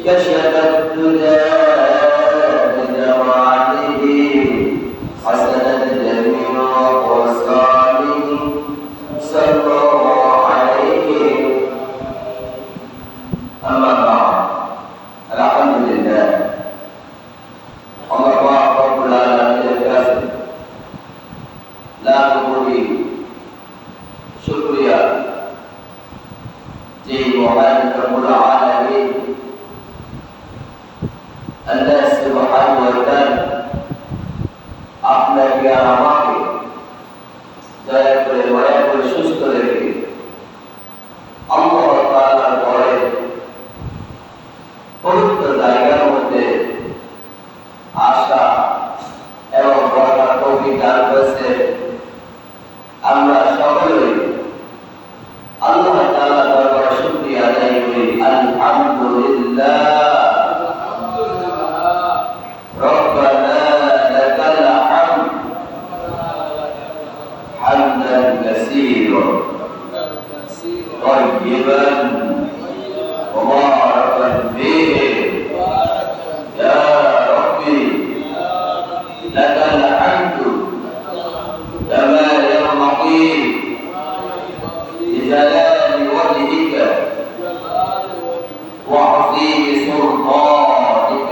كشف الدجى بجماله حسنت جميع خصاله صلى الله عليه. أما بعد، الحمد لله الله رب العالمين الكافي لا نقولي شكريا যে মহান রব্বুল আলামিন আল্লাহ সুবহানাহু ওয়া তাআলা আপনাকে আর আমাকে দয়া করে সুস্থ রেখে আল্লাহ তাআলার ঘরে পবিত্র জায়গার মধ্যে আসা এবং বলার তৌফিক দান করেছে। আমরা সকলেই আল্লাহ তাআলার দরবারে শুকরিয়া আদায় করি। আলহামদুলিল্লাহ রব্বানা লাকাল হামদ হামদান কাসীরান তাইয়িবান মুবারাকান ফীহি ইয়া রাব্বি লাকাল হামদু কামা ইয়ানবগী بجلال وجهك وعظيم سلطانك.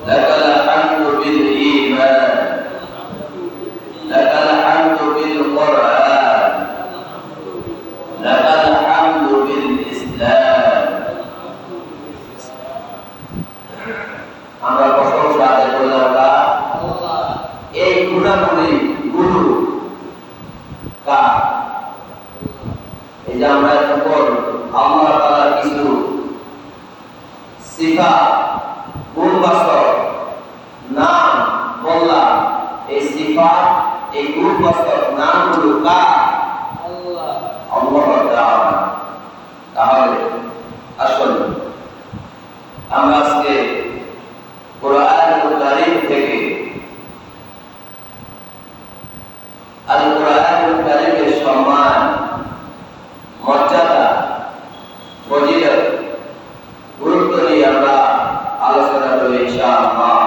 لك الحمد بالإيمان، لك الحمد بالقرآن، لك الحمد بالإسلام. আমরা প্রশংসা আদায় করলাম এই গুণাবলী গুরু এই যে আমরা যখন আল্লাহ তাআলার কিছু সিফাত গুণবাচক নাম বললাম, এই সিফাত এই গুণবাচক নামগুলো কার? আল্লাহ তাআলা। তাহলে আসুন আমরা আজকে কোরআনুল কারীম থেকে আল কোরআনুল কারীমের সম্মান, মর্যাদা, ফজিলত, গুরুত্ব নিয়ে আমরা আলোচনা করব ইনশাআল্লাহ।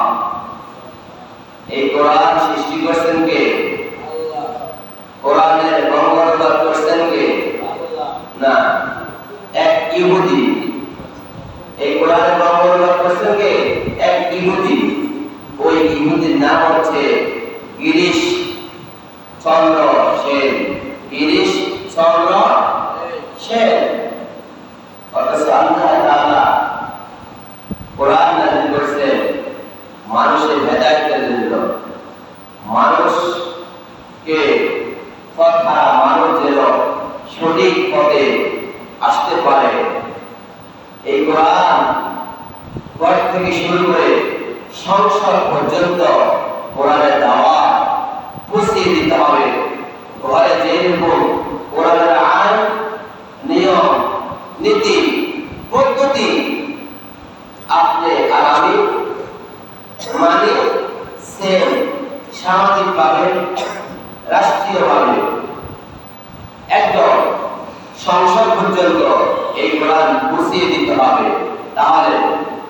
এই কোরআন সৃষ্টি করেছেন কে? আল্লাহ। কোরআনের বঙ্গানুবাদ করেছেন কে? আল্লাহ। না, এক ইহুদি। এই কোরআনের বঙ্গানুবাদ করেছেন কে? এক ইহুদি। ওই ইহুদির নাম হচ্ছে গিরিশ চন্দ্র সেন। গিরিশ চন্দ্র সেন। অথচ আল্লাহ তাআলা কোরআন নাযিল করেছেন মানুষের হেদায়েতের জন্য, মানুষকে কথা মানুষ যেন সঠিক পথে আসতে পারে। এই কোরআন ঘর থেকে শুরু করে সংসদ পর্যন্ত কোরআনের দাওয়াত পৌঁছিয়ে দিতে হবে। ঘরে যেরকম কোরআনের আইন, নিয়ম, নীতি, পদ্ধতি আপনি আর আমি মানি, সেম সামাজিকভাবে, রাষ্ট্রীয়ভাবে একদম সংসদ পর্যন্ত এই কোরআন পৌঁছিয়ে দিতে হবে। তাহলে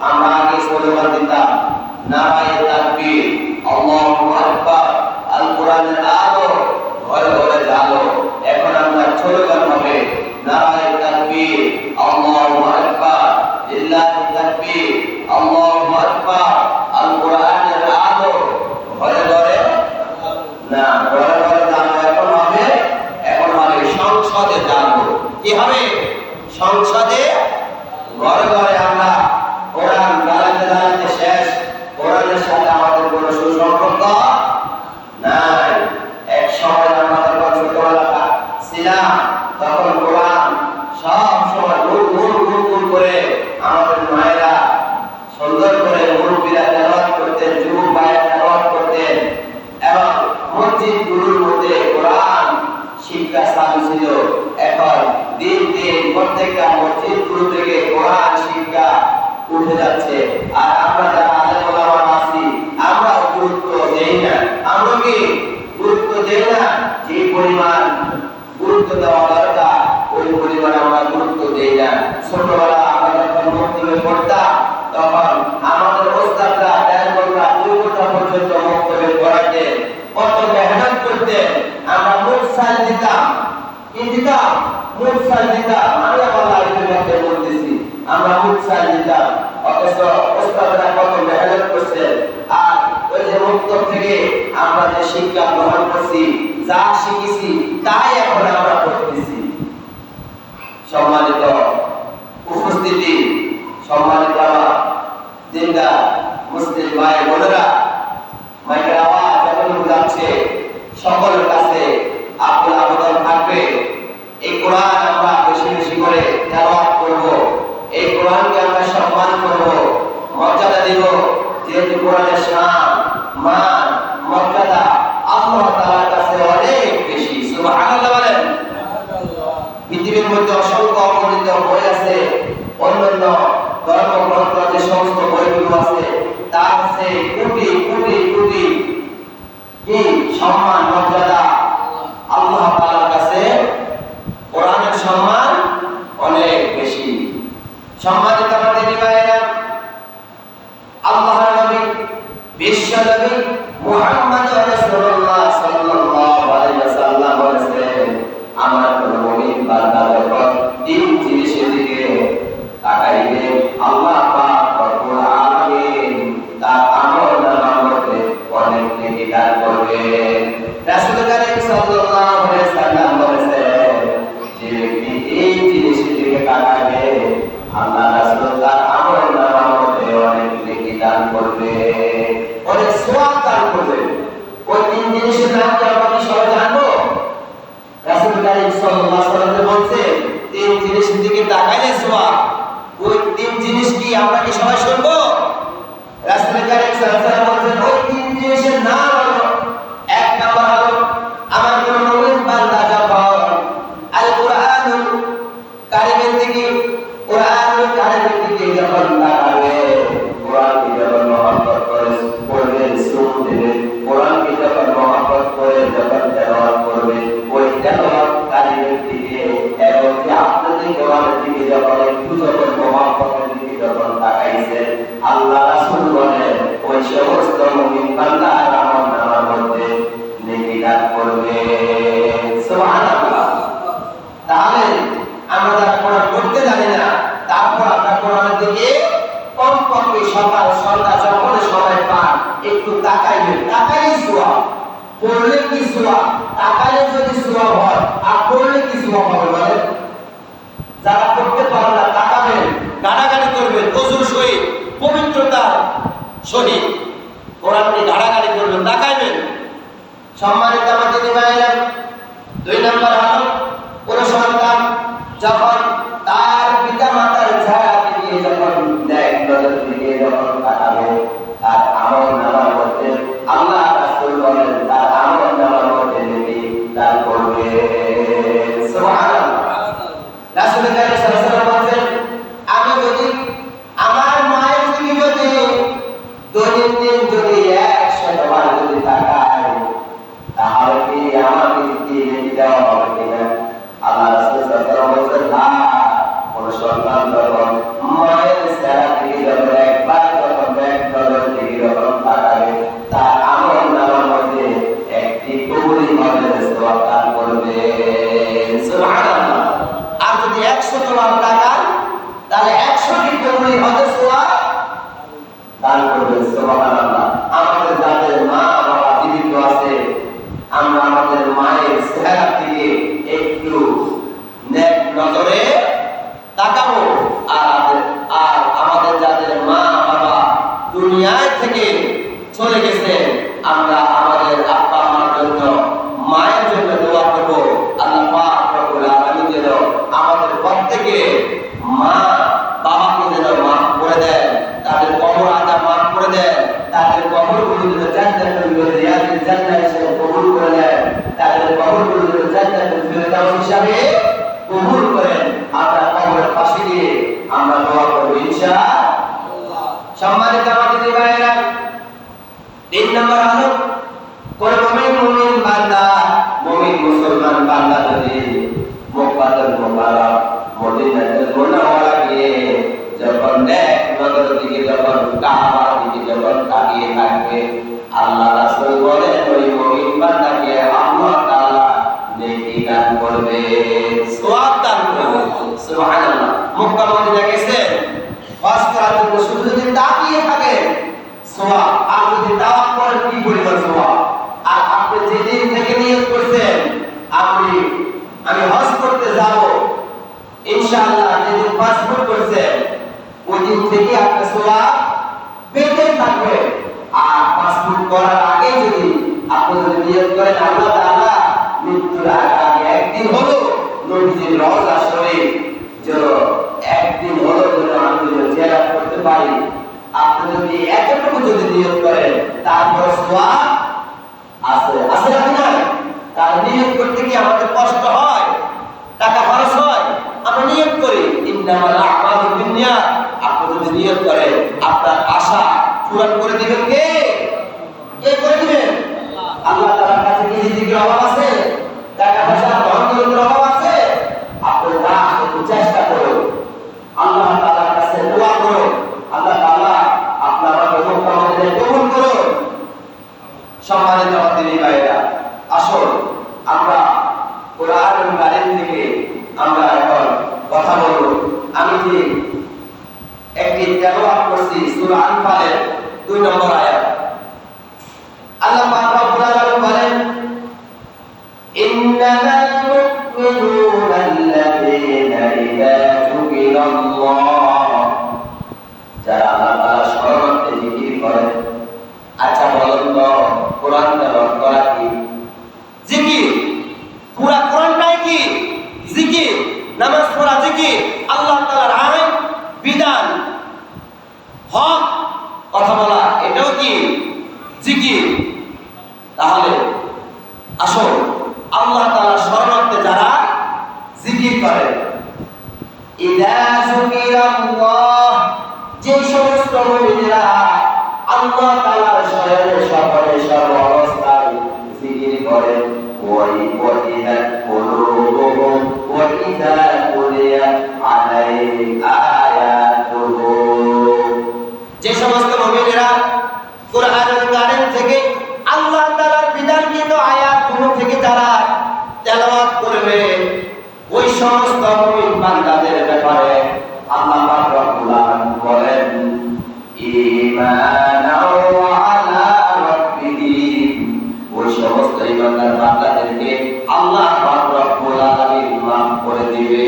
আমরা আগে স্লোগান দিতাম নারায়ে তাকবীর, আল্লাহু আকবার, আল কোরআনের আলো ঘরে ঘরে জালো। এখন আমরা স্লোগান হবে নারায়ে তাকবীর, আল্লাহু আকবার, লিল্লাহি তাকবীর, আল্লাহু আকবার, আল কোরআনের আলো ঘরে ঘরে না, ঘরে ঘরে জানো। এখন হবে সংসদে জানো। কি হবে? সংসদে ঘরে ঘরে আমরা কোরআন দাঁড়াতে শেষ। কোরআনের সাথে আমাদের কোনো সুসম্পর্ক নাই। এক সময় আমরা যখন ছোটবেলা ছিলাম তখন কোরআন সব সময় গুল করে আমাদের মায়েরা সুন্দর করে মুরব্বীরা তেলাওয়াত করতেন, যুবক ভাইরা তেলাওয়াত করতেন এবং মসজিদগুলোর মধ্যে কোরআন শিক্ষা চালু ছিল। এখন দিন দিন প্রত্যেকটা মসজিদগুলো থেকে কোরআন শিক্ষা উঠে যাচ্ছে। আর আমরা যারা আলেম ওলামা আছি আমরাও গুরুত্ব দেই না। আমরা কি গুরুত্ব দেই না? যে পরিমাণ গুরুত্ব দেওয়া দরকার ওই পরিমাণ আমরা গুরুত্ব দেই না। ছোটবেলা আমরা যখন পড়তাম তখন আমাদের ওস্তাদরা 1.5 ঘন্টা 2 ঘন্টা পর্যন্ত মুক্তবে পড়াতে কত মেহনত করতে আমরা মুফসাল দিতাম কি দিতাম মুফসাল দিতাম আমি আমার লাইফের মধ্যে বলতেছি আমরা মুফসাল দিতাম অথচ ওস্তাদরা কত মেহনত করছে আর ওই যে মুক্তব থেকে আমরা যে শিক্ষা গ্রহণ করছি যা শিখেছি তাই এখন আমরা পড়তেছি। সম্মানিত উপস্থিতি, সম্মানিত জিন্দা মুসলিম ভাই বোনেরা, মাইকের আওয়াজ যখন যাচ্ছে সকলের কাছে আপনার আবেদন থাকবে এই কোরআন আমরা বেশি বেশি করে তেলাওয়াত করব, এই কোরআনকে আমরা সম্মান করব, মর্যাদা দেব, যেহেতু কোরআনের শান মান মর্যাদা আল্লাহ তাআলার কাছে অনেক বেশি। সুবহানাল্লাহ বলেন। পৃথিবীর মধ্যে অসংখ্য অগণিত বই আছে, অন্যান্য ধর্মগ্রন্থ যে সমস্ত বইগুলো আছে তার আছে কোটি কোটি কোটি কি সম্মান মর্যাদা। আল্লাহ তাআলার কাছে কোরআনের সম্মান অনেক বেশি। সম্মানিত আমাদের ভাইয়েরা, আল্লাহর নবী বিশ্ব নবী মুহাম্মদ রাসূলুল্লাহ সাল্লাল্লাহু আলাইহি ওয়াসাল্লাম বলেছেন আমার কোন মুমিন বান্দা যখন তিন জিনিসের দিকে তাকাইবে আল্লাহ পাক রব্বুল আলামিন তার আমলনামার মধ্যে অনেক নেকি দান করবেন। রাসূল কারীম সাল্লাল্লাহু আলাইহি ওয়াসাল্লাম বলেছেন যে ব্যক্তি এই জিনিসের দিকে তাকাবে আল্লাহ রাসূল তার আমলনামার মধ্যে অনেক নেকি দান করবে, অনেক সওয়াব দান করবে। ওই তিন জিনিসের নাম কি আমরা কি সবাই জানবো? রাসূল কারীম সাল্লাল্লাহু আলাইহি ওয়াসাল্লাম বলেন তিন জিনিসের দিকে তাকাইলে সওয়াব। ওই তিন জিনিস কি আমরা কি সবাই শুনবো? রাসূল কারীম সাল্লাল্লাহু আলাইহি ওয়াসাল্লাম বলেন ওই তিন জিনিসের নাম হলো, এক নাম্বার হলো আমার কোন মুমিন বান্দা যখন আল কোরআনুল কারীমের দিকে কোরআনুল কারীমের দিকে যখন তাকাবে, কোরআনকে যখন মহব্বত করে পড়বে শুনবে, কোরআনকে যখন মহব্বত করে যখন তেলাওয়াত করবে, ওই তেলাওয়াত কারীমের দিকে এবং যে আপনাদের কোরআনের দিকে যখন একটু যখন মহব্বতের দিকে যখন তাকাইছে আল্লাহ রাসূল বলেন ওই সমস্ত মুমিন বান্দার আমলনামার মধ্যে নেকি দান করবে। সুবহানাল্লাহ। তাহলে আমরা যারা কোরআন পড়তে জানি না তারপর আমরা কোরআনের দিকে কমপক্ষে সকাল সন্ধ্যা যখন সময় পান একটু তাকাইবেন, তাকাইলে সওয়াব, পড়লে কি সওয়াব, তাকাইলে যদি সওয়াব হয় আর পড়লে কি সওয়াব হবে বলেন? যারা পড়তে পারেন না তাকাবেন, গাড়াগাড়ি করবেন, ওযুর সহিত পবিত্রতার সহিত কোরআনকে গাড়াগাড়ি করবেন, তাকাইবেন। সম্মানিত আমাদের ভাইয়েরা, দুই নম্বর হলো কোন সন্তান যখন তার পিতা মাতার চেহারা দিকে যখন নেক নজর দিকে যখন তাকাবে তার আমলনামার মধ্যে আল্লাহ রাসূল বলেন তার আমলনামার মধ্যে নেকি দান করবে। সুবহানাল্লাহ। রাসূল কারীম সাল্লাল্লাহু আলাইহি ওয়াসাল্লাম বলেন আমি যদি আমার মায়ের দিকে যদি দৈনন্দিন যদি 100 বার যদি তাকাই তাহলে কি আমার দিকে নেকি দেওয়া হবে কিনা? আল্লাহ রাসূল সাল্লাল্লাহু আলাইহি ওয়াসাল্লাম বলেন না, কোন সন্তান যখন মায়ের চেহারা দিকে যখন একবার যখন এক নজর দিকে যখন তাকাবে তার আমলনামার মধ্যে একটি কবুলি হজের সওয়াব দান করবে। সুবহানাল্লাহ। আর যদি 100 বার তাকান তাহলে 100টি কবুলি হজের সওয়াব দান করবে। সুবহানাল্লাহ। আমাদের যাদের মা বাবা জীবিত আছে আমরা আমাদের মায়ের চেহারা দিকে একটু নেক নজরে তাকাবো, আর আমাদের যাদের মা বাবা দুনিয়ায় থেকে চলে গেছে আমরা আমাদের আব্বা মার জন্য মায়ের জন্য দোয়া করব। আল্লাহ পাক রব্বুল আলামিন যেন আমাদের প্রত্যেকে মা বাবাকে যেন মাফ করে দেন, তাদের কবর আযাব মাফ করে দেন, তাদের কবরগুলো যেন জান্নাতুল রিয়াজিল জান্নাহ হিসেবে কবুল করে দেন, তাদের কবরগুলো যেন জান্নাতুল ফিরদাউস হিসেবে কবুল করেন। আমরা কবরের পাশে গিয়ে আমরা দোয়া করব ইনশাআল্লাহ। সম্মানিত আমাদের ভাইয়েরা, 3 নম্বর হলো কোন মুমিন বান্দা মুমিন মুসলমান বান্দা যদি মুবারক মদিনাতুল মুনাওয়ারা গিয়ে যখন নেক থেকে আপনার সওয়াব পেতে থাকবে। আর 5 ফুট করার আগে যদি আপনি যদি নিয়ত করেন আল্লাহ তাআলা মৃত্যুর আগে একদিন হলো নবীজির রওজা শরীফ যেন একদিন হলো যেন আমি জিয়ারত করতে পারি, আপনি যদি এতটুকু যদি নিয়ত করেন তারপর সওয়াব আছে না? তার নিয়ত করতে কি আমাদের কষ্ট হয়, টাকা খরচ হয়? আমরা নিয়ত করি ইন্নামাল আ'মালু বিন্নিয়াত। আপনি যদি নিয়ত করেন আপনার আশা পূরণ করে দিবেন কে? কে করে দিবেন? আল্লাহ তাআলার কাছে কি রিজিকের অভাব আছে? টাকা পয়সা ধন-দৌলতের অভাব আছে? আপনি না একটু চেষ্টা করুন, আল্লাহ তাআলার কাছে দোয়া করুন, আল্লাহ তাআলা আপনার আমাদের কবুল করুন। সম্মানিত দিনী ভাইরা, আসুন আমরা কোরআনুল কারীম থেকে আমরা এখন কথা বলব। আমি যে একটি তেলাওয়াত করছি সূরা আনফালের 2 নম্বর আয়াত। আল্লাহ পাক রব্বুল আলামিন বলেন, ইন্নামাল মুমিনুনা আল্লাযীনা ইযা যুকিরাল্লাহ, যারা আল্লাহর শরণার্থী জিকির করে। আচ্ছা বলেন তো কোরআন তেলাওয়াত করা কি জিকির? পুরা কোরআনটাই কি জিকির? নামাজ পড়া জিকির, আল্লাহ তাআলার আইন বিধান হক কথা বলা এটাও কি জিকির? তাহলে আসুন আল্লাহ তাআলার শরণার্থী যারা জিকির করে, ইযা যুকিরাল্লাহ, যে সমস্ত মুমিনেরা আল্লাহ তাআলার শরণে সকলে সর্ব অবস্থায় জিকির করে, ওয়াজিলাত কুলুবুহুম ওয়া ইযা তুলিয়াত আলাইহিম আয়াতুহু, যে সমস্ত মুমিনেরা কোরআনুল কারীম থেকে আল্লাহ তাআলার বিধানকৃত আয়াতগুলো থেকে যারা তেলাওয়াত করবে, ওই সমস্ত মুমিন বান্দাদের ব্যাপারে আল্লাহ পাক রব্বুল আলামিন বলেন, ঈমানাও আলা রাব্বিহিম, ওই সমস্ত ঈমানদার বান্দাদেরকে আল্লাহ পাক রব্বুল আলামিন মাফ করে দিবে।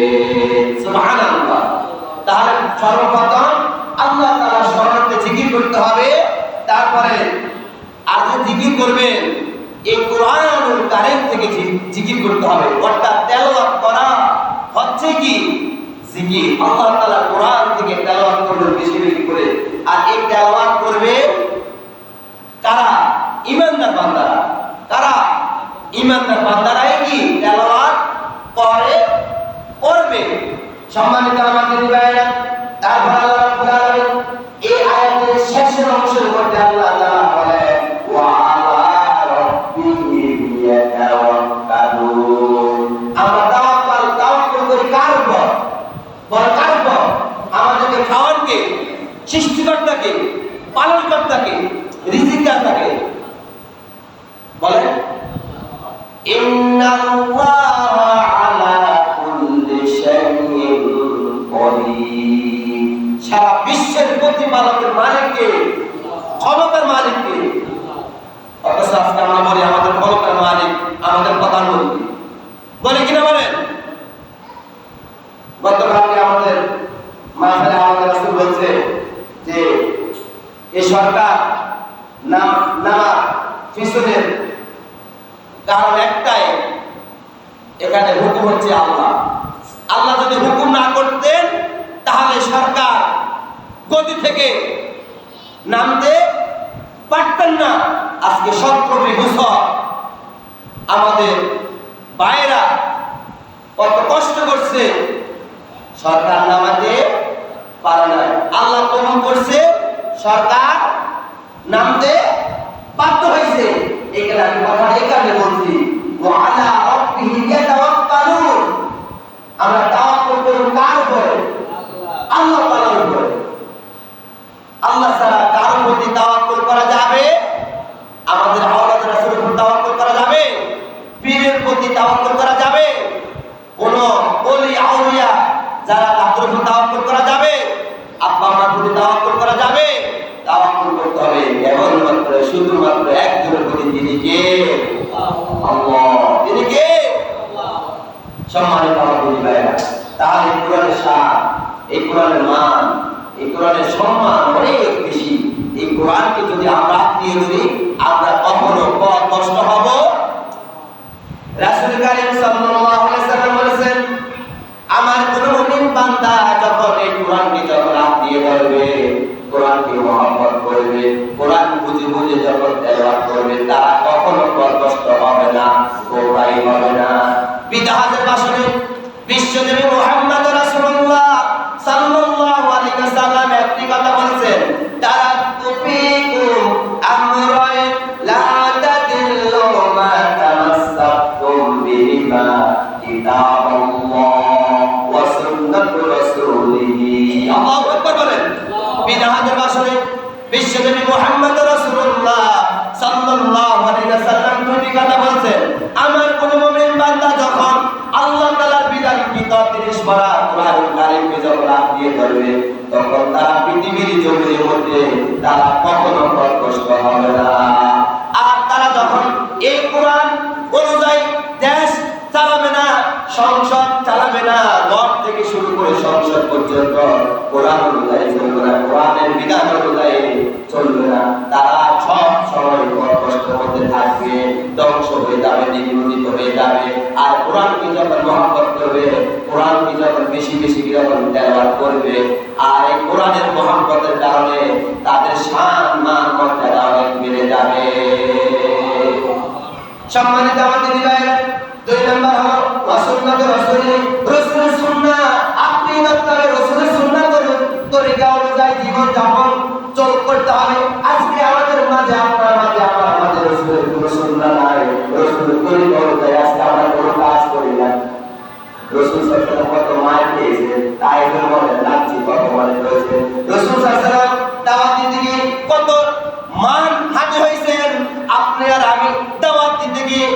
সুবহানাল্লাহ। তাহলে সর্বপ্রথম আল্লাহ তাআলার শরণার্থী জিকির করতে হবে, তারপরে আর যে জিকির করবেন এই কোরআনুল কারীম থেকে জিকির করতে হবে। অর্থাৎ তেলাওয়াত করা হচ্ছে কি জিকির। আল্লাহ তাআলা কোরআন থেকে তেলাওয়াত করবেন বেশি বেশি করে, আর এই তেলাওয়াত করবে কারা? ঈমানদার বান্দারা। কারা? ঈমানদার বান্দারাই কি তেলাওয়াত করবে। সম্মানিত আমাদের ভাইরা, তারপর আল্লাহ রাব্বুল আলামিন এই আয়াতের শেষের অংশের মধ্যে আল্লাহ তাআলা বলেন, ওয়া আলা রাব্বিহিম ইয়াতাওয়াক্কালুন। আমরা তাওয়াক্কুল করি কার উপর? বল কার উপর? আমাদেরকে খাওয়ান কে? সৃষ্টিকর্তাকে, পালনকর্তাকে, রিজিকদাতাকে। বলেন ইন্নাল্লাহা আলা কুল্লি শাইইন কাদির। সারা বিশ্বের প্রতিপালকের মালিককে, ক্ষমতার মালিককে। অথচ আজকে আমরা বলি আমাদের ক্ষমতার মালিক আমাদের প্রধানমন্ত্রী, বলে কিনা বলেন? গতকালকে আমাদের মাহফিলে আমাদের রাসূল বলছে যে এই সরকার নামা পিছনের কারণ একটাই, এখানে হুকুম হচ্ছে আল্লাহ। আল্লাহ যদি হুকুম না করতেন তাহলে সরকার গদি থেকে নামতে পারতেন না। আজকে 17 বছর আমাদের ভাইরা কত কষ্ট করছে, সরকার নামাতে পারে না। আল্লাহ হুকুম করছে, সরকার নামতে বাধ্য হয়েছে। এখানে আমি কথা এখানে বলছি, ওয়া আলা রাব্বিহিম ইয়াতাওয়াক্কালুন। আমরা তাওয়াক্কুল করব কার উপরে? আল্লাহ তাআলার উপরে। আল্লাহ ছাড়া কার প্রতি তাওয়াক্কুল করা যাবে? আমাদের আওলাদ রাসূলের উপর তাওয়াক্কুল করা যাবে? পীরের প্রতি তাওয়াক্কুল করা যাবে? কোন ওলি আউলিয়া যারা তাদের উপর তাওয়াক্কুল করা যাবে? আব্বা আম্মার প্রতি তাওয়াক্কুল করা যাবে? তাওয়াক্কুল করতে হবে কেবলমাত্র শুধুমাত্র একজনের প্রতি, তিনি কে? আল্লাহ। তিনি কে? সম্মানিত ভাইরা, তাহলে কোরআনের শান, এই কোরআনের মান, এই কোরআনের সম্মান অনেক বেশি। এই কোরআনকে যদি আমরা আত্মীয় করি, আমরা কখনো পথভ্রষ্ট হব। রাসূল কারীম সাল্লাল্লাহু আলাইহি ওয়াসাল্লাম বলেছেন, আমার কোন মুমিন বান্দা যখন এই কোরআনকে যখন আত্মীয় করবে, কোরআনকে মহব্বত করবে, কোরআন বুঝে বুঝে যখন তেলাওয়াত করবে, তারা কখনো পথভ্রষ্ট হবে না, গোমরাহ হবে না। বিদআতের ভাষণে বিশ্বনবী মুহাম্মদ রাসূলুল্লাহ সাল্লাল্লাহু আলাইহি ওয়াসাল্লাম একটি কথা বলেছেন, তারাকতু ফীকুম আমরান লা তাদিল্লু মা তামাসসাকতুম বিহিমা কিতাবাল্লাহ ওয়া সুন্নাতু রাসূলিহি। আল্লাহু আকবার বলেন। বিদআতের ভাষণে বিশ্বনবী মুহাম্মদ রাসূলুল্লাহ সাল্লাল্লাহু আলাইহি ওয়াসাল্লাম দুটি কথা বলেছেন, আমার কোন মুমিন বান্দা যখন আল্লাহ তাআলার বিধানকৃত 30 পারা কোরআনুল কারীমকে যখন আত্মীয় করবে, তখন তারা পৃথিবীর জমিনের মধ্যে তারা কখনো পথভ্রষ্ট হবে না। আর তারা যখন এই কোরআন অনুযায়ী দেশ চালাবে না, সংসদ চালাবে না, ঘর থেকে শুরু করে সংসদ পর্যন্ত কোরআন অনুযায়ী চলবে না, কোরআনের বিধান অনুযায়ী চলবে না, তারা সব সময় পথভ্রষ্টের মধ্যে থাকবে, ধ্বংস হয়ে যাবে, নির্মূলিত হয়ে যাবে। আর কোরআনকে যখন মহব্বত করবে, কোরআনকে যখন বেশি বেশি যখন তেলাওয়াত করবে, আর এই কোরআনের মহব্বতের কারণে তাদের শান মান মর্যাদা অনেক বেড়ে যাবে। সম্মানিত আমাদের ভাইরা, 2 নম্বর হলো রাসূলুল্লাহ রাসূলের সুন্নাহ। আপনি তবে রাসূলের সুন্নাহ তরিকা অনুযায়ী জীবন যাপন করতে হবে। আজকে আমাদের মাঝে, আপনার মাঝে, আমার মাঝে রাসূলের কোন সুন্নাহ নাই, রাসূলের তরিকা অনুযায়ী আজকে আমরা কোনো কাজ করি না। রাসূল সাল্লাল্লাহু আলাইহি ওয়াসাল্লাম কত মার খেয়েছে, তাইফের মধ্যে লাঞ্ছি কত মার হয়েছে, রাসূল সাল্লাল্লাহু আলাইহি ওয়াসাল্লাম দাওয়াত দিতে গিয়ে কত মান হাতে হয়েছেন। আপনি আর আমি দাওয়াত দিতে গিয়ে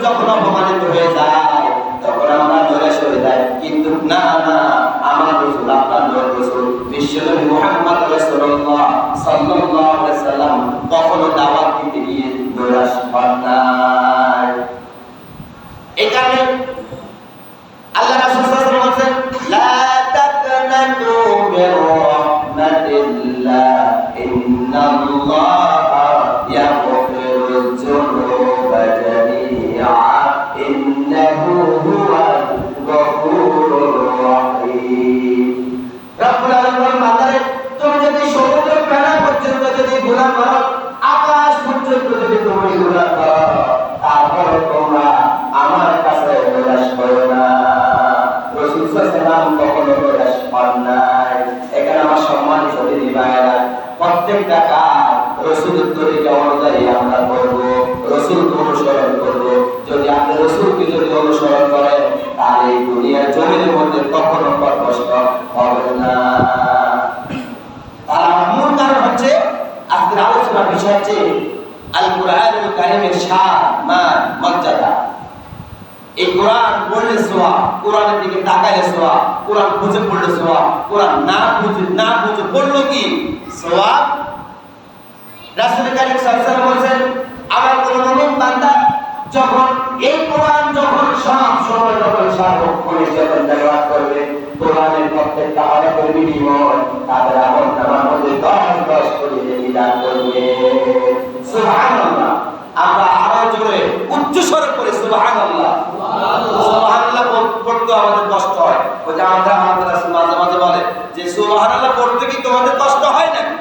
যখন অপমানিত হয়ে যায়, তখন আমরা নিরাশ হয়ে যাই। কিন্তু না না, আমার রাসূল, আপনার রাসূল বিশ্বনবী মুহাম্মদ রাসূলুল্লাহ সাল্লাল্লাহু আলাইহি ওয়াসাল্লাম কখনো দাওয়াত দিতে গিয়ে নিরাশ হন নাই। এই কারণে আল্লাহ রাসূল সাল্লাল্লাহু আলাইহি ওয়াসাল্লাম বলেন, লা তাকনাতু মির রাহমাতিল্লাহ ইন্নাল্লাহা ইয়াগফিরুয যুনুবা জামিআ ইন্নাহু হুয়াল গফুরুর রাহিম। রব্বুল আলামিন বান্দারে, তুমি যদি সমুদ্র ফেনা পর্যন্ত যদি গুনাহ করো, আকাশ পর্যন্ত যদি তুমি গুনাহ করো, তারপরে তোমরা আমার কাছে নিরাশ করো না। রাসূল সাল্লাল্লাহু আলাইহি ওয়াসাল্লাম কখনো নিরাশ হন নাই। এখানে আমার সম্মানিত দিনী ভাইরা, প্রত্যেকটা কাজ রাসূলের তরিকা অনুযায়ী আমরা করব, রাসূলকে অনুসরণ করব। যদি আপনি রাসূলকে যদি অনুসরণ করেন, তাহলে এই দুনিয়ার জমিনের মধ্যে কখনো পথভ্রষ্ট হবেন না। তার মূল কারণ হচ্ছে, আজকের আলোচনার বিষয় হচ্ছে আল কুরআনুল কারীমের শান, মান, মর্যাদা। এই কোরআন পড়লে সওয়াব, কোরআনের দিকে তাকাইলে সওয়াব, কোরআন বুঝে পড়লে সওয়াব, কোরআন না বুঝে পড়লো কি সওয়াব। রাসূল কারীম সাল্লাল্লাহু আলাইহি ওয়াসাল্লাম বলেন, আমার কোন মুমিন বান্দা যখন এই কোরআন যখন সব সময় যখন সার্বক্ষণিক যখন তেলাওয়াত করবে, কোরআনের প্রত্যেকটা হরফের বিনিময় তাদের আমলনামার মধ্যে 10 করে নেকি দান করবে। সুবহানাল্লাহ। আমরা আরো জোরে উচ্চ স্বরে পড়ি সুবহানাল্লাহ। সুবহানাল্লাহ পড়তে আমাদের কষ্ট হয়। ওই যে আমাদের রাসূল মাঝে মাঝে বলে যে সুবহানাল্লাহ পড়তে কি তোমাদের কষ্ট হয় নাকি?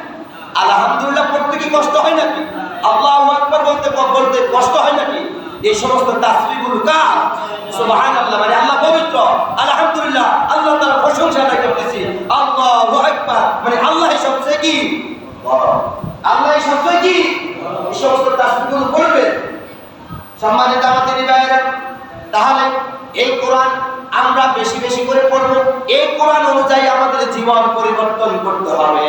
আলহামদুলিল্লাহ পড়তে কি কষ্ট হয় নাকি? আল্লাহু আকবার বলতে কষ্ট হয় নাকি? এই সমস্ত তাসবিহগুলো কার? সুবহানাল্লাহ মানে আল্লাহ পবিত্র, আলহামদুলিল্লাহ আল্লাহ তাআলার প্রশংসা আদায় করতেছি, আল্লাহু আকবার মানে আল্লাহ সবচেয়ে কি বড়, আল্লাহ সবচেয়ে কি। এই সমস্ত তাসবিহগুলো পড়বে। সম্মানিত আমাদের ভাইয়েরা, তাহলে এই কোরআন আমরা বেশি বেশি করে পড়ব। এই কোরআন অনুযায়ী আমাদের জীবন পরিবর্তন করতে হবে।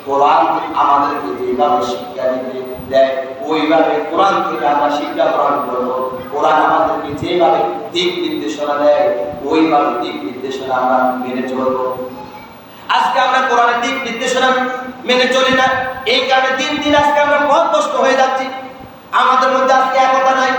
কোরআন আমাদেরকে যেভাবে শিক্ষা দিতে দেয়, ওইভাবে কোরআন থেকে আমরা শিক্ষা গ্রহণ করব। কোরআন আমাদেরকে যেভাবে দিক নির্দেশনা দেয়, ওইভাবে দিক নির্দেশনা আমরা মেনে চলব। আজকে আমরা কোরআনের দিক নির্দেশনা মেনে চলি না, এই কারণে দিন দিন আজকে আমরা পথভ্রষ্ট হয়ে যাচ্ছি। আমাদের মধ্যে আজকে একতা নাই,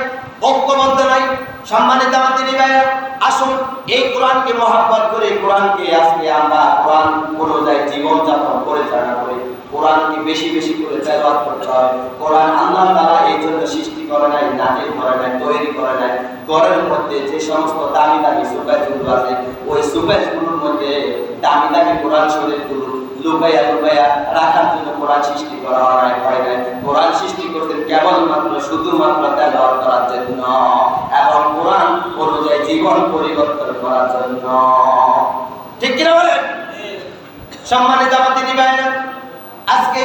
ঐক্যবদ্ধ নাই। সম্মানিত আমাদের ভাইরা, আসুন এই কোরআনকে মহব্বত করে কোরআনকে আজকে আমরা কোরআন অনুযায়ী জীবনযাপন পরিচালনা করি। কোরআনকে বেশি বেশি করে তেলাওয়াত করতে হবে। কোরআন আল্লাহ তাআলা এই জন্য সৃষ্টি করে নাই, নাজিল করে নাই, তৈরি করে নাই। ঘরের মধ্যে যে সমস্ত দামি দামি সুপারগুলো আছে, ওই সুপারগুলোর মধ্যে দামি দামি কোরআন শরীফগুলো লুকাইয়া লুকাইয়া রাখার জন্য কোরআন সৃষ্টি করা হয় নাই। কোরআন সৃষ্টি করতেন কেবলমাত্র শুধুমাত্র তেলাওয়াত করার জন্য এবং কোরআন অনুযায়ী জীবন পরিবর্তন করার জন্য। ঠিক কিনা বলেন? সম্মানিত আমার দিদি ভাইরা, আজকে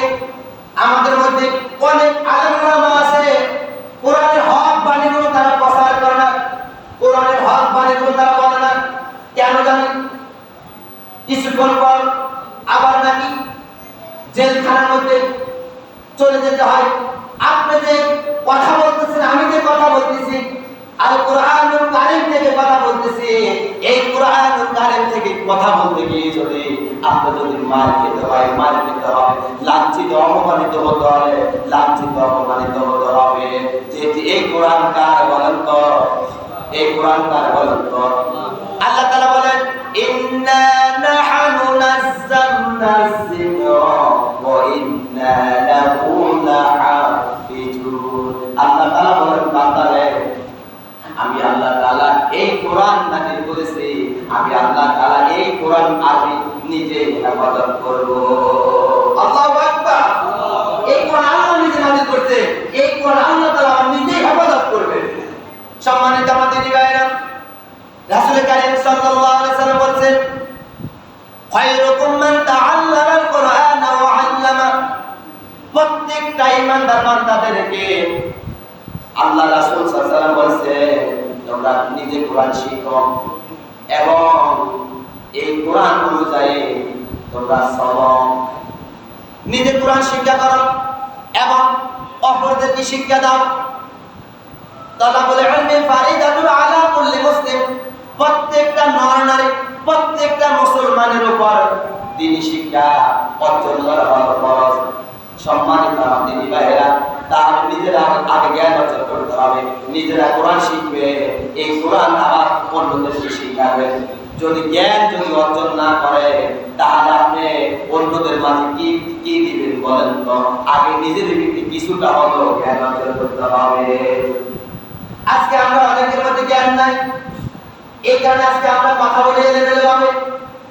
আমাদের মধ্যে অনেক আলেম ওলামা আছে, কোরআনের হক বাণীগুলো তারা প্রচার করে না, কোরআনের হক বাণীগুলো তারা বলে না। কেন জানেন? কিছুক্ষণ পর আবার নাকি জেলখানার মধ্যে চলে যেতে হয়। আপনি যে কথা বলতেছেন, আমি যে কথা বলতেছি, আল কোরআনুল কারীম থেকে কথা বলতেছি, এই কোরআনুল কারীম থেকে কথা বলতে গিয়ে যদি আপনি যদি মার খেতে হয়, লাঞ্ছিত অপমানিত হতে হবে, লাঞ্ছিত অপমানিত হতে হবে। যেটি এই কোরআন কার বলেন তো, এই কোরআন কার বলেন তো? আল্লাহ তাআলা বলেন, ইন্না নাহনু নাযালনা যিকরা ওয়া ইন্না লাহু লাহাফিজুন। আল্লাহ তাআলা বলেন, বান্দারে, আমি আল্লাহ তাআলা এই কোরআন নাযিল করেছি, আমি আল্লাহ তাআলা এই কোরআন আমি নিজে হেফাজত করব। আল্লাহু আকবার। এই কোরআন আল্লাহ নিজে নাযিল করতে, এই কোরআন আল্লাহ তাআলা নিজে হেফাজত করবে। সম্মানিত আমার দিদি ভাইরা, রাসূল কারীম সাল্লাল্লাহু আলাইহি সাল্লাম বলেছেন, খায়রুকুম মান তাআল্লামাল কুরআনা ওয়া আল্লামা। প্রত্যেকটা ঈমানদার বান্দাদেরকে আল্লাহ রাসূল সাল্লাল্লাহু আলাইহি সাল্লাম বলেছেন, তোমরা নিজে কোরআন শিখো এবং এই কোরআন অনুযায়ী তোমরা চলো। নিজে কোরআন শিক্ষা করো এবং অপরদেরকে শিক্ষা দাও। তালাবুল ইলমি ফারিদাতুন আলা কুল্লি মুসলিম। প্রত্যেকটা নর নারী, প্রত্যেকটা মুসলমানের উপর দ্বীনি শিক্ষা অর্জন করা হলো ফরজ। সম্মানিত দিনী ভাইরা, তার নিজেরা আগে জ্ঞান অর্জন করতে হবে, নিজেরা কোরআন শিখবে, এই কোরআন আবার অন্যদেরকে শিখাবে। যদি জ্ঞান যদি অর্জন না করে, তাহলে আপনি অন্যদের মাঝে কি কি দিবেন বলেন তো? আগে নিজেদের কিছুটা হলো জ্ঞান অর্জন করতে হবে। আজকে আমরা অনেকের মধ্যে জ্ঞান নাই, এই কারণে আজকে আমরা কথা বলে এলেমেলে ভাবে।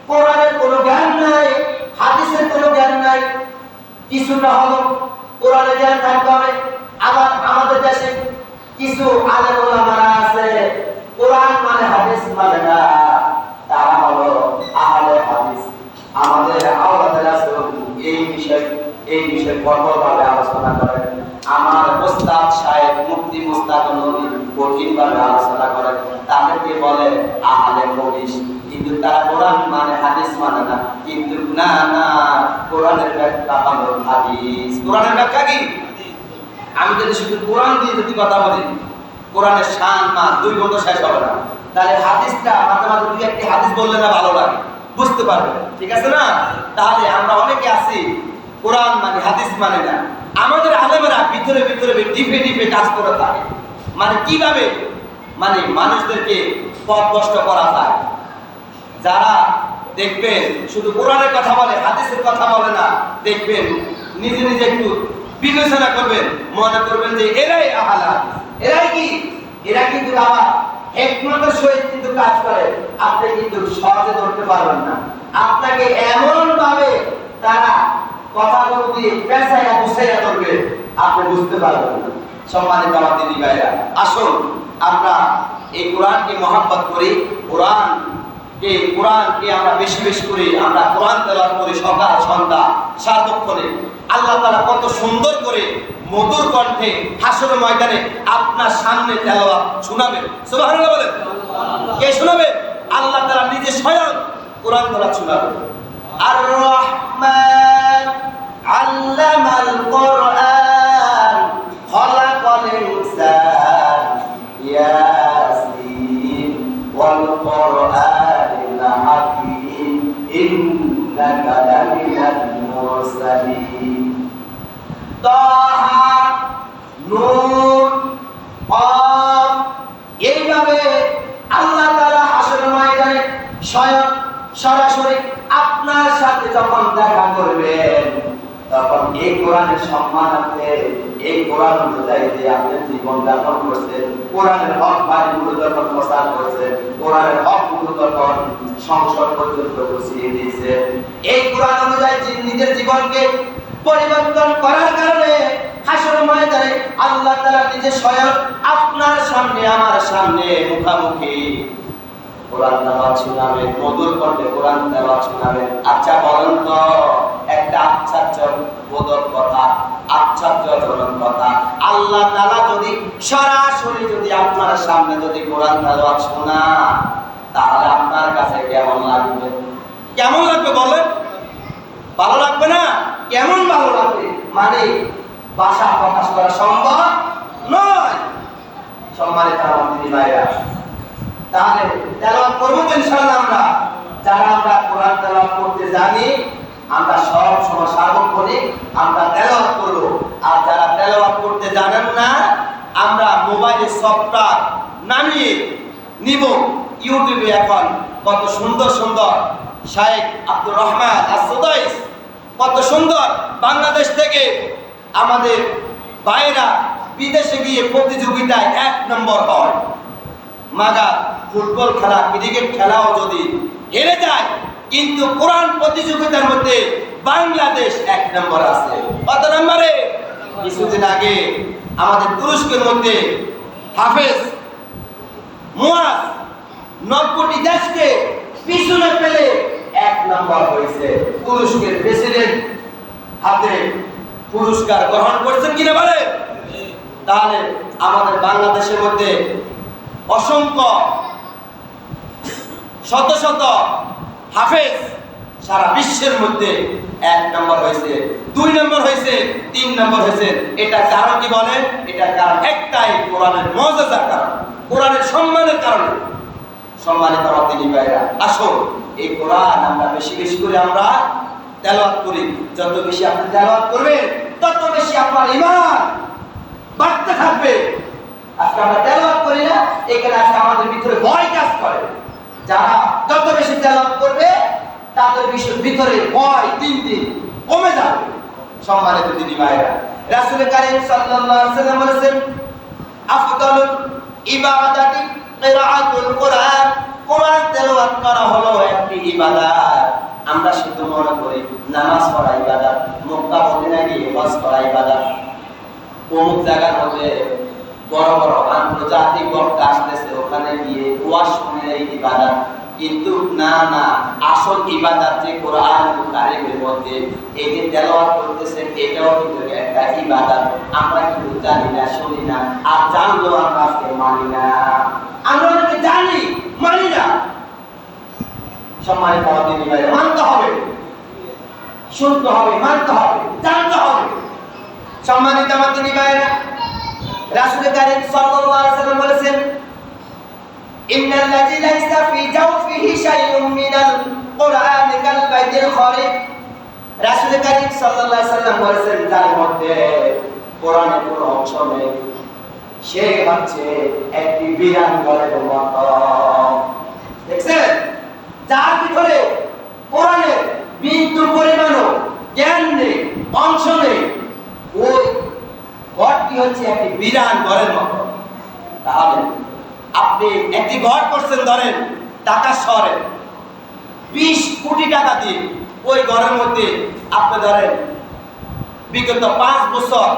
কোরআনের কোনো জ্ঞান নাই, হাদিসের কোনো জ্ঞান নাই। কিছুটা হলো কোরআনের জ্ঞান থাকতে হবে। আবার আমাদের দেশে কিছু আলেম ওলামারা আছে, কোরআন মানে হাদিস মানে না, তারা হলো আহলে হাদিস। আমাদের আওলাদের রাসূল এই বিষয় কঠোরভাবে আলোচনা করেন। আমার ওস্তাদ সাহেব মুফতি মুস্তাফা নবী কঠিনভাবে আলোচনা করেন। তাদেরকে বলে আহলে হাদিস, কিন্তু তারা কোরআন মানে হাদিস মানে না। কিন্তু না না, কোরআনের ব্যাখ্যা হলো হাদিস। কোরআনের ব্যাখ্যা কি? আমি যদি শুধু কোরআন দিয়ে যদি কথা বলি, কোরআনের শান মা 2 ঘন্টা শেষ হবে না। তাহলে হাদিসটা মাঝে মাঝে 2-1টি হাদিস বললে না ভালো লাগে, বুঝতে পারবে, ঠিক আছে না? তাহলে আমরা অনেকে আছি কোরআন মানে হাদিস মানে না। আমাদের আলেমেরা ভিতরে ভিতরে ডিপে ডিপে কাজ করে থাকে। মানে কিভাবে মানে মানুষদেরকে পথভ্রষ্ট করা যায়। যারা দেখবেন শুধু কোরআনের কথা বলে, হাদিসের কথা বলে না, দেখবেন নিজে নিজে একটু বিবেচনা করবেন, মনে করবেন যে এরাই আহলে হাদিস। এরাই কি? এরা কিন্তু আবার হিকমতের সহিত কিন্তু কাজ করে। আপনি কিন্তু সহজে ধরতে পারবেন না। আপনাকে এমন ভাবে তারা কথাগুলো দিয়ে পেঁচাইয়া বুঝাইয়া ধরবে, আপনি বুঝতে পারবেন না। সম্মানিত আমার দিদি ভাইরা, আসুন আমরা এই কোরআনকে মহব্বত করি, কোরআনকে আমরা বেশি বেশি করি, আমরা কোরআন তেলাওয়াত করি সকাল সন্ধ্যা সারাক্ষণে। আল্লাহ তাআলা কত সুন্দর করে মধুর কণ্ঠে হাসরের ময়দানে আপনার সামনে তেলাওয়াত শোনাবেন। সুবহানাল্লাহ বলেন। কে শোনাবে? আল্লাহ তাআলা নিজে স্বয়ং কোরআন তেলাওয়াত শোনাবেন। আর রহমান আল্লামাল কোরআন খলাকাল ইনসান ইয়াসিন ওয়াল কোরআনিল হাকীম ইন্নাকা লামিনাল মুরসালিন। তাহা, নূন, কফ, এইভাবে আল্লাহ তাআলা এই কোরআনের সম্মানার্থে এই কোরআন অনুযায়ী যে আপনি জীবন যাপন করছেন, কোরআনের হক বাণীগুলো যখন প্রচার করছেন, কোরআনের হকগুলো যখন সংসদ পর্যন্ত পৌঁছিয়ে দিয়েছে, এই কোরআন অনুযায়ী নিজের জীবনকে পরিবর্তন করার কারণে হাসর ময়দানে আল্লাহ তাআলা নিজে স্বয়ং আপনার সামনে আমার সামনে মুখামুখি কোরআন তেলাওয়াত শোনাবেন, মধুর কণ্ঠে কোরআন তেলাওয়াত শোনাবেন। আচ্ছা বলেন তো, একটা আশ্চর্যবোধক কথা, আশ্চর্যজনক কথা, আল্লাহ তাআলা যদি সরাসরি যদি আপনার সামনে যদি কোরআন তেলাওয়াত শোনা, তাহলে আপনার কাছে কেমন লাগবে? কেমন লাগবে বলেন? ভালো লাগবে না? কেমন ভালো লাগবে? মানে ভাষা প্রকাশ করা সম্ভব নয়। সম্মানিত আমার দিদি ভাইরা, তাহলে তেলাওয়াত করব তো ইনশাআল্লাহ। যারা আমরা কোরআন তেলাওয়াত করতে জানি, আমরা সব সময় সার্বক্ষণিক আমরা তেলাওয়াত করব। আর যারা তেলাওয়াত করতে জানেন না, আমরা মোবাইলে সফটওয়্যার নামিয়ে নিব। ইউটিউবে এখন কত সুন্দর সুন্দর শাইখ আব্দুর রহমান আস-সুদাইস, কত সুন্দর বাংলাদেশ থেকে আমাদের ভাইরা বিদেশে গিয়ে প্রতিযোগিতায় 1 নম্বর হয়। মাগা ফুটবল খেলা, ক্রিকেট খেলাও যদি হেরে যায়, কিন্তু কোরআন প্রতিযোগিতার মধ্যে বাংলাদেশ 1 নম্বর আছে। কত নম্বরে? কিছুদিন আগে আমাদের তুরস্কের মধ্যে হাফেজ মুয়াজ 90টি দেশকে পিছনে ফেলে 1 নম্বর হয়েছে। তুরস্কের প্রেসিডেন্ট হাতে পুরস্কার গ্রহণ করেছেন কিনা বলে? তাহলে আমাদের বাংলাদেশের মধ্যে অসংখ্য শত শত হাফেজ সারা বিশ্বের মধ্যে 1 নম্বর হয়েছে, 2 নম্বর হয়েছে, 3 নম্বর হয়েছে। এটা কারণ কি বলেন? এটা কারণ একটাই, কোরআনের মুজিজার কারণ, কোরআনের সম্মানের কারণে। সম্মানিত আমার দিনী ভাইরা, আসুন এই কোরআন আমরা বেশি বেশি করে আমরা তেলাওয়াত করি। যত বেশি আপনি তেলাওয়াত করবেন, তত বেশি আপনার ঈমান বাড়তে থাকবে। আজকে আমরা তেলাওয়াত করি না, এখানে আজকে আমাদের ভিতরে ভয় কাজ করে। যারা যত বেশি তেলাওয়াত করবে, তাদের ভিতরে ভয় দিন দিন কমে যাবে। সম্মানিত দিনী ভাইরা, রাসূল কারীম সাল্লাল্লাহু আলাইহি ওয়াসাল্লাম বলেছেন, আফদালুল ইবাদাতি কিরাআতুল কোরআন। কোরআন তেলাওয়াত করা হলো একটি ইবাদত। আমরা শুধু মনে করি নামাজ পড়া ইবাদত, মক্কা মদিনা গিয়ে হজ করা ইবাদত, অমুক জায়গার মধ্যে বড় বড় আন্তর্জাতিক বক্তা আসতেছে, ওখানে গিয়ে ওয়াজ শুনে এই ইবাদত। কিন্তু না না, আসল ইবাদত যে কোরআন কারীমের মধ্যে এই যে তেলাওয়াত করতেছেন, এটাও কিন্তু একটা ইবাদত। আমরা কিন্তু জানি না, শুনি না, আর জানলেও আমরা আজকে মানি না। আমরা অনেকে জানি, মানি না। সম্মানিত দিনী ভাই, মানতে হবে, শুনতে হবে, মানতে হবে, জানতে হবে। সম্মানিত আমার দিনী ভাইরা, রাসূল কারীম সাল্লাল্লাহু আলাইহি ওয়াসাল্লাম বলেছেন, ইন্নাল্লাযী লাইসা ফি জাওফিহি শাইউম মিনাল কুরআনি কাল বাইতিল খারিব। রাসূল কারীম সাল্লাল্লাহু আলাইহি ওয়াসাল্লাম বলেছেন, যার মধ্যে কোরআনের কোনো অংশ নেই, সে হচ্ছে একটি বিরান ঘরের মতো। দেখছেন, যার ভিতরে কোরআনের বিন্দু পরিমাণও জ্ঞান নেই, অংশ নেই, ওই ঘরটি হচ্ছে একটি বিরান ঘরের মতো। তাহলে আপনি একটি ঘর করছেন, ধরেন ঢাকা শহরে 20 কোটি টাকা দিয়ে, ওই ঘরের মধ্যে আপনি ধরেন বিগত 5 বছর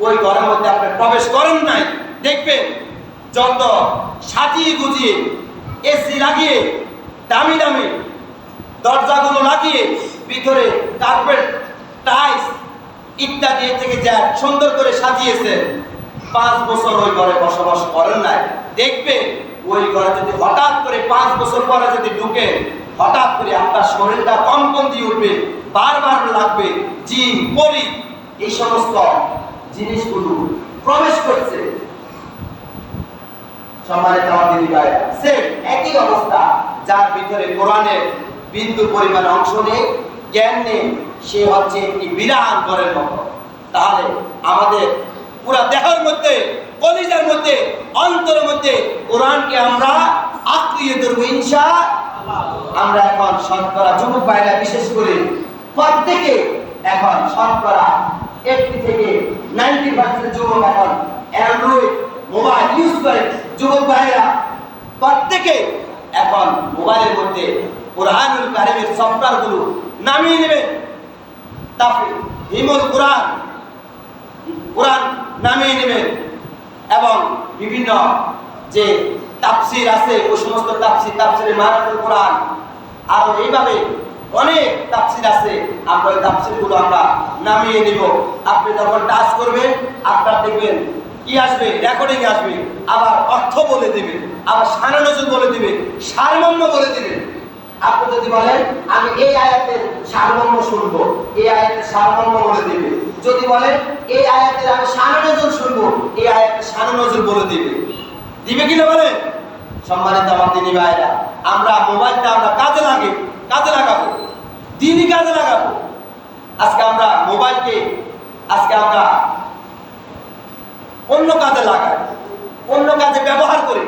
ওই ঘরের মধ্যে আপনি প্রবেশ করেন নাই, দেখবেন যত সাজিয়ে গুজিয়ে এসি লাগিয়ে দামি দামি দরজাগুলো লাগিয়ে ভিতরে কার্পেট, টাইলস ইত্যাদি থেকে যা সুন্দর করে সাজিয়েছে, 5 বছর ওই ঘরে বসবাস করেন নাই, দেখবেন ওই ঘরে যদি হঠাৎ করে 5 বছর পরে যদি ঢুকে, হঠাৎ করে আপনার শরীরটা কম্পন দিয়ে উঠবে, বারবার লাগবে, জিন পরি এই সমস্ত জিনিসগুলো প্রবেশ করছে। সম্মানিত আমার দিনী ভাই, সেম একই অবস্থা, যার ভিতরে কোরআনের বিন্দু পরিমাণ অংশ নেই, জ্ঞান নেই, সে হচ্ছে একটি বিরান ঘরের মতো। তাহলে আমাদের পুরা দেহের মধ্যে, কলিজার মধ্যে, অন্তরের মধ্যে কোরআনকে আমরা আঁকড়িয়ে ধরবো ইনশাআল্লাহ। আমরা এখন শতকরা যুবক ভাইরা বিশেষ করে প্রত্যেকে এখন শতকরা 80 থেকে 90% যুবক এখন অ্যান্ড্রয়েড মোবাইল ইউজ করে। যুবক ভাইরা প্রত্যেকে এখন মোবাইলের মধ্যে কোরআনুল কারীমের সফটওয়্যারগুলো নামিয়ে নেবেন। তাফহিমুল কোরআন নামিয়ে নেবেন এবং বিভিন্ন যে তাফসীর আছে ওই সমস্ত তাফসীরের মারাতুল কোরআন আরো এইভাবে অনেক তাফসীর আছে, আমরা ওই তাফসীরগুলো আমরা নামিয়ে নিব। আপনি যখন টাচ করবেন আপনার দেখবেন কি আসবে, রেকর্ডিং আসবে, আবার অর্থ বলে দিবে, আবার শানে নজুল বলে দিবে, সারমর্ম বলে দিবে। আপনি যদি বলেন আমি এই আয়াতের সারমর্ম শুনবো, এই আয়াতের সারমর্ম বলে দিবে। যদি বলেন এই আয়াতের আমি শানে নজুল শুনবো, এই আয়াতের শানে নজুল বলে দিবে। দিবে কিনা বলেন? সম্মানিত আমার দিনী ভাইরা, আমরা মোবাইলটা আমরা কাজে লাগাবো, দিনই কাজে লাগাবো। আজকে আমরা মোবাইলকে আমরা অন্য কাজে লাগাই, অন্য কাজে ব্যবহার করি।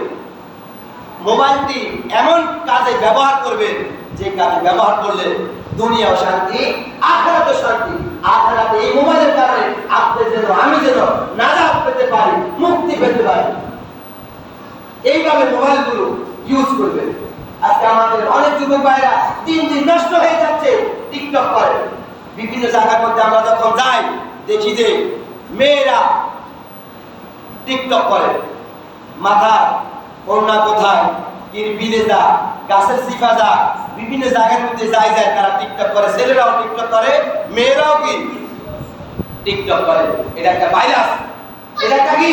মোবাইলটি এমন কাজে ব্যবহার করবেন যে কাজে ব্যবহার করলে দুনিয়াও শান্তি, আখিরাতেও শান্তি। আখিরাতে এই মোবাইলের কারণে আপনি যেন আমি যেন নাজাত পেতে পারি, মুক্তি পেতে পারি, এইভাবে মোবাইলগুলো ইউজ করবেন। আজকে আমাদের অনেক যুবক ভাইরা দিন দিন নষ্ট হয়ে যাচ্ছে টিকটক করে। বিভিন্ন জায়গার মধ্যে আমরা যখন যাই দেখি যে মেয়েরা টিকটক করে, মাথা ওড়না কোথায়, বিদেজা গাছের সিফাজা, বিভিন্ন জায়গার মধ্যে যায় তারা টিকটক করে। ছেলেরাও টিকটক করে, মেয়েরাও কি টিকটক করে। এটা একটা ভাইরাস, এটা একটা কি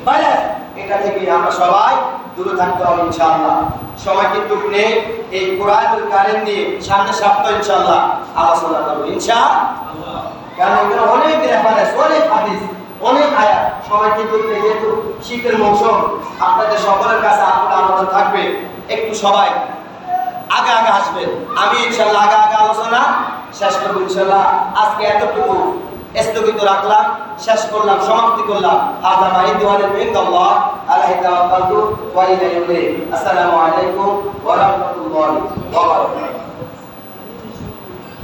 ভাইরাস। এটা থেকে আমরা সবাই দূরে থাকতে হবে ইনশাআল্লাহ। সময় কিন্তু নেই, এই কোরআনুল কারীম নিয়ে সামনে সপ্তাহে ইনশাআল্লাহ আলোচনা করব ইনশাআল্লাহ। কারণ এখানে অনেক রেফারেন্স, অনেক হাদিস, অনেক আয়াত। সময় কিন্তু যেহেতু শীতের মৌসুম, আপনাদের সকলের কাছে আমাদের থাকবে একটু সবাই আগে আসবেন। আমি ইনশাআল্লাহ আগে আলোচনা শেষ করব ইনশাআল্লাহ। আজকে এতটুকু স্থগিত রাখলাম, শেষ করলাম, সমাপ্তি করলাম। হাযা মা ইনদাল্লাহি মিনাল্লাহ আলাইহি তাওয়াক্কালতু ওয়া ইলাইহি। আসসালামু আলাইকুম ওয়া রাহমাতুল্লাহি ওয়া বারাকাতুহু।